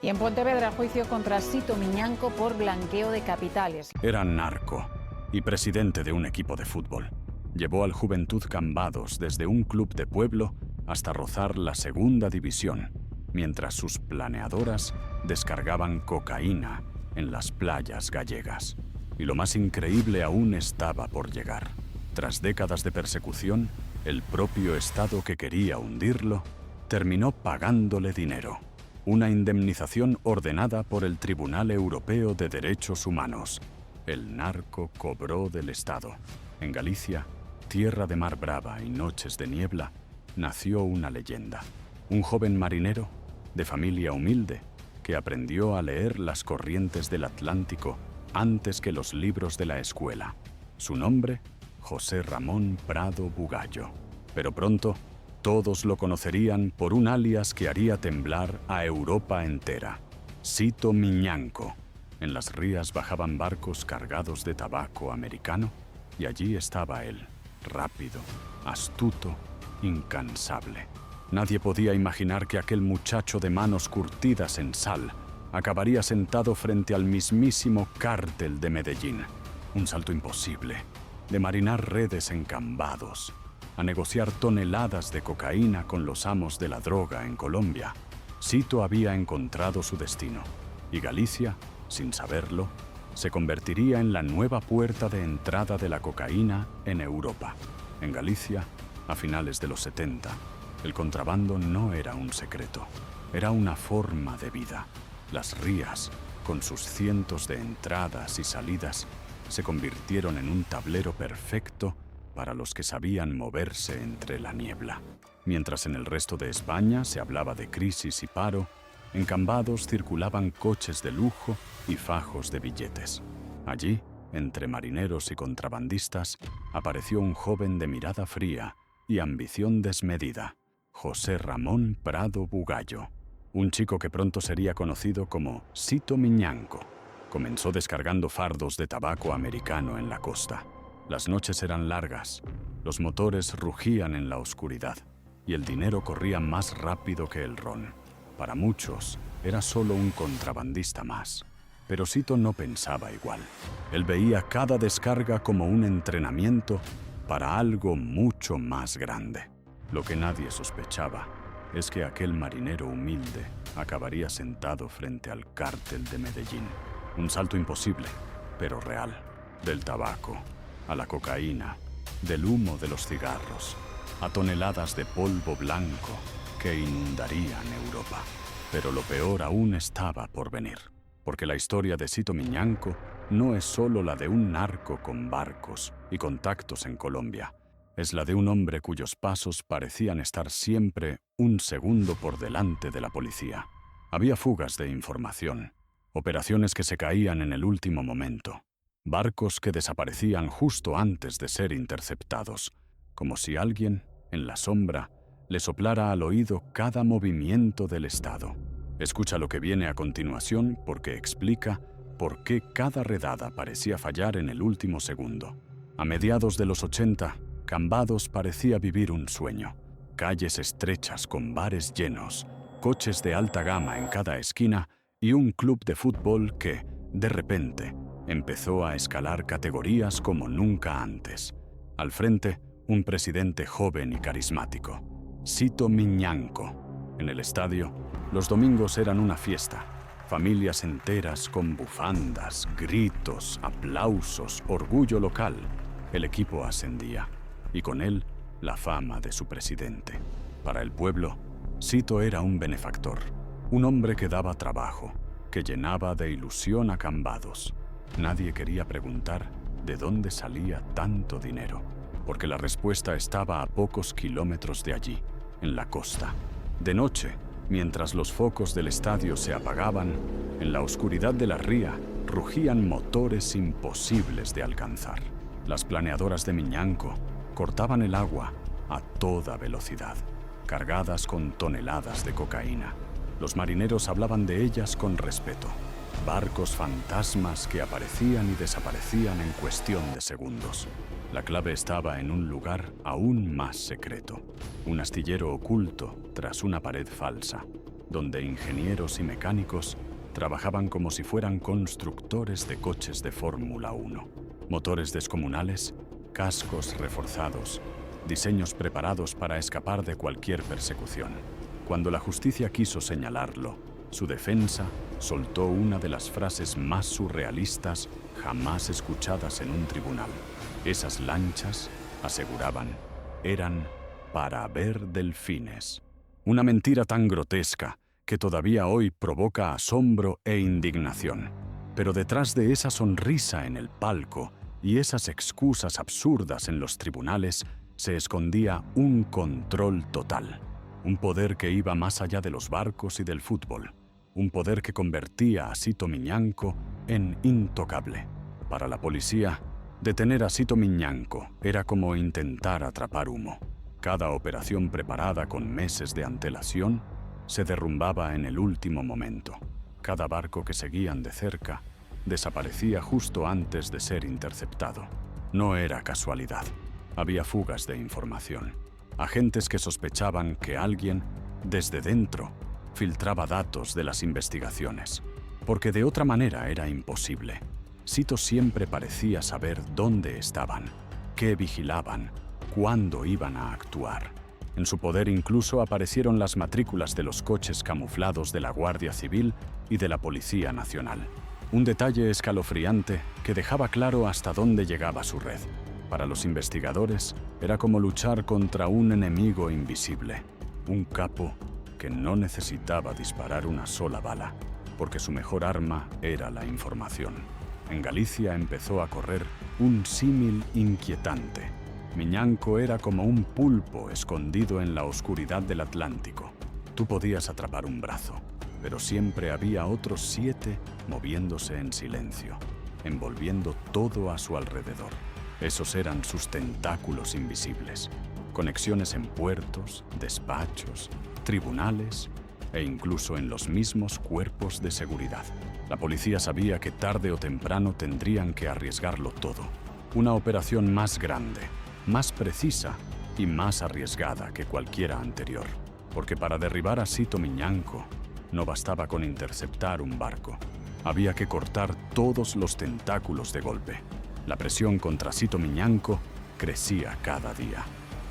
Y en Pontevedra, juicio contra Sito Miñanco por blanqueo de capitales. Era narco y presidente de un equipo de fútbol. Llevó al Juventud Cambados desde un club de pueblo hasta rozar la segunda división, mientras sus planeadoras descargaban cocaína en las playas gallegas. Y lo más increíble aún estaba por llegar. Tras décadas de persecución, el propio Estado que quería hundirlo terminó pagándole dinero. Una indemnización ordenada por el Tribunal Europeo de Derechos Humanos. El narco cobró del Estado. En Galicia, tierra de mar brava y noches de niebla, nació una leyenda. Un joven marinero, de familia humilde, que aprendió a leer las corrientes del Atlántico antes que los libros de la escuela. Su nombre, José Ramón Prado Bugallo. Pero pronto, todos lo conocerían por un alias que haría temblar a Europa entera. Sito Miñanco. En las rías bajaban barcos cargados de tabaco americano y allí estaba él, rápido, astuto, incansable. Nadie podía imaginar que aquel muchacho de manos curtidas en sal acabaría sentado frente al mismísimo cártel de Medellín. Un salto imposible, de marinar redes en Cambados, a negociar toneladas de cocaína con los amos de la droga en Colombia. Sito había encontrado su destino, y Galicia, sin saberlo, se convertiría en la nueva puerta de entrada de la cocaína en Europa. En Galicia, a finales de los 70, el contrabando no era un secreto, era una forma de vida. Las rías, con sus cientos de entradas y salidas, se convirtieron en un tablero perfecto para los que sabían moverse entre la niebla. Mientras en el resto de España se hablaba de crisis y paro, en Cambados circulaban coches de lujo y fajos de billetes. Allí, entre marineros y contrabandistas, apareció un joven de mirada fría y ambición desmedida, José Ramón Prado Bugallo, un chico que pronto sería conocido como Sito Miñanco. Comenzó descargando fardos de tabaco americano en la costa. Las noches eran largas, los motores rugían en la oscuridad y el dinero corría más rápido que el ron. Para muchos, era solo un contrabandista más. Pero Sito no pensaba igual. Él veía cada descarga como un entrenamiento para algo mucho más grande. Lo que nadie sospechaba es que aquel marinero humilde acabaría sentado frente al cártel de Medellín. Un salto imposible, pero real, del tabaco a la cocaína, del humo de los cigarros, a toneladas de polvo blanco que inundarían Europa. Pero lo peor aún estaba por venir, porque la historia de Sito Miñanco no es solo la de un narco con barcos y contactos en Colombia. Es la de un hombre cuyos pasos parecían estar siempre un segundo por delante de la policía. Había fugas de información, operaciones que se caían en el último momento, barcos que desaparecían justo antes de ser interceptados, como si alguien, en la sombra, le soplara al oído cada movimiento del Estado. Escucha lo que viene a continuación porque explica por qué cada redada parecía fallar en el último segundo. A mediados de los 80, Cambados parecía vivir un sueño. Calles estrechas con bares llenos, coches de alta gama en cada esquina y un club de fútbol que, de repente, empezó a escalar categorías como nunca antes. Al frente, un presidente joven y carismático, Sito Miñanco. En el estadio, los domingos eran una fiesta. Familias enteras con bufandas, gritos, aplausos, orgullo local. El equipo ascendía, y con él, la fama de su presidente. Para el pueblo, Sito era un benefactor, un hombre que daba trabajo, que llenaba de ilusión a Cambados. Nadie quería preguntar de dónde salía tanto dinero, porque la respuesta estaba a pocos kilómetros de allí, en la costa. De noche, mientras los focos del estadio se apagaban, en la oscuridad de la ría rugían motores imposibles de alcanzar. Las planeadoras de Miñanco cortaban el agua a toda velocidad, cargadas con toneladas de cocaína. Los marineros hablaban de ellas con respeto. Barcos fantasmas que aparecían y desaparecían en cuestión de segundos. La clave estaba en un lugar aún más secreto, un astillero oculto tras una pared falsa. donde ingenieros y mecánicos trabajaban como si fueran constructores de coches de Fórmula 1. Motores descomunales, cascos reforzados, diseños preparados para escapar de cualquier persecución. Cuando la justicia quiso señalarlo, su defensa soltó una de las frases más surrealistas jamás escuchadas en un tribunal. Esas lanchas, aseguraban, eran para ver delfines. Una mentira tan grotesca que todavía hoy provoca asombro e indignación. Pero detrás de esa sonrisa en el palco y esas excusas absurdas en los tribunales se escondía un control total. Un poder que iba más allá de los barcos y del fútbol. Un poder que convertía a Sito Miñanco en intocable. Para la policía, detener a Sito Miñanco era como intentar atrapar humo. Cada operación preparada con meses de antelación se derrumbaba en el último momento. Cada barco que seguían de cerca desaparecía justo antes de ser interceptado. No era casualidad. Había fugas de información. Agentes que sospechaban que alguien, desde dentro, filtraba datos de las investigaciones. Porque de otra manera era imposible. Sito siempre parecía saber dónde estaban, qué vigilaban, cuándo iban a actuar. En su poder incluso aparecieron las matrículas de los coches camuflados de la Guardia Civil y de la Policía Nacional. Un detalle escalofriante que dejaba claro hasta dónde llegaba su red. Para los investigadores, era como luchar contra un enemigo invisible. Un capo que no necesitaba disparar una sola bala, porque su mejor arma era la información. En Galicia empezó a correr un símil inquietante. Miñanco era como un pulpo escondido en la oscuridad del Atlántico. Tú podías atrapar un brazo, pero siempre había otros 7 moviéndose en silencio, envolviendo todo a su alrededor. Esos eran sus tentáculos invisibles. Conexiones en puertos, despachos, tribunales e incluso en los mismos cuerpos de seguridad. La policía sabía que tarde o temprano tendrían que arriesgarlo todo. Una operación más grande, más precisa y más arriesgada que cualquiera anterior. Porque para derribar a Sito Miñanco no bastaba con interceptar un barco. Había que cortar todos los tentáculos de golpe. La presión contra Sito Miñanco crecía cada día.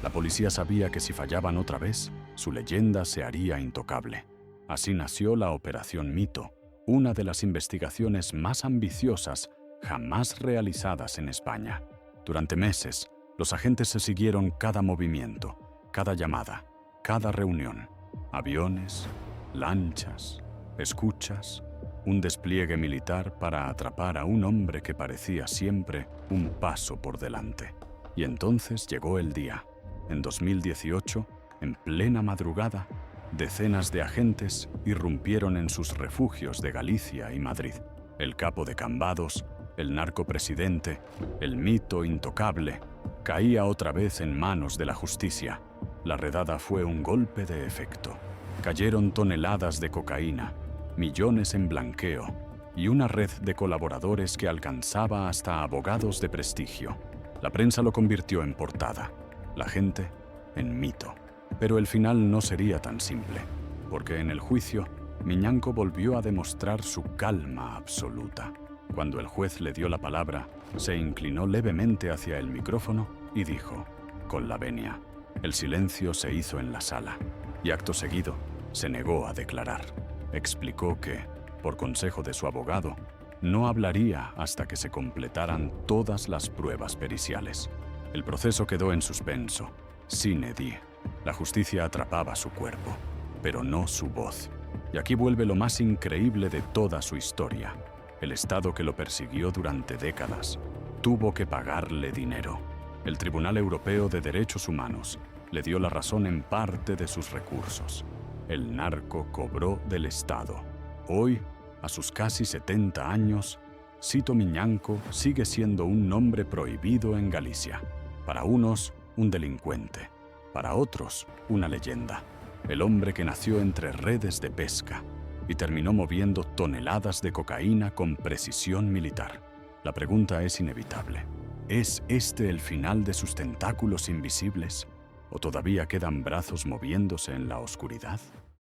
La policía sabía que si fallaban otra vez, su leyenda se haría intocable. Así nació la Operación Mito, una de las investigaciones más ambiciosas jamás realizadas en España. Durante meses, los agentes se siguieron cada movimiento, cada llamada, cada reunión. Aviones, lanchas, escuchas, un despliegue militar para atrapar a un hombre que parecía siempre un paso por delante. Y entonces llegó el día. En 2018, en plena madrugada, decenas de agentes irrumpieron en sus refugios de Galicia y Madrid. El capo de Cambados, el narcopresidente, el mito intocable, caía otra vez en manos de la justicia. La redada fue un golpe de efecto. Cayeron toneladas de cocaína, millones en blanqueo y una red de colaboradores que alcanzaba hasta abogados de prestigio. La prensa lo convirtió en portada, la gente en mito. Pero el final no sería tan simple, porque en el juicio, Miñanco volvió a demostrar su calma absoluta. Cuando el juez le dio la palabra, se inclinó levemente hacia el micrófono y dijo, con la venia. El silencio se hizo en la sala, y acto seguido, se negó a declarar. Explicó que, por consejo de su abogado, no hablaría hasta que se completaran todas las pruebas periciales. El proceso quedó en suspenso, sine die. La justicia atrapaba su cuerpo, pero no su voz. Y aquí vuelve lo más increíble de toda su historia. El Estado que lo persiguió durante décadas tuvo que pagarle dinero. El Tribunal Europeo de Derechos Humanos le dio la razón en parte de sus recursos. El narco cobró del Estado. Hoy, a sus casi 70 años, Sito Miñanco sigue siendo un nombre prohibido en Galicia. Para unos, un delincuente. Para otros, una leyenda. El hombre que nació entre redes de pesca y terminó moviendo toneladas de cocaína con precisión militar. La pregunta es inevitable. ¿Es este el final de sus tentáculos invisibles? ¿O todavía quedan brazos moviéndose en la oscuridad?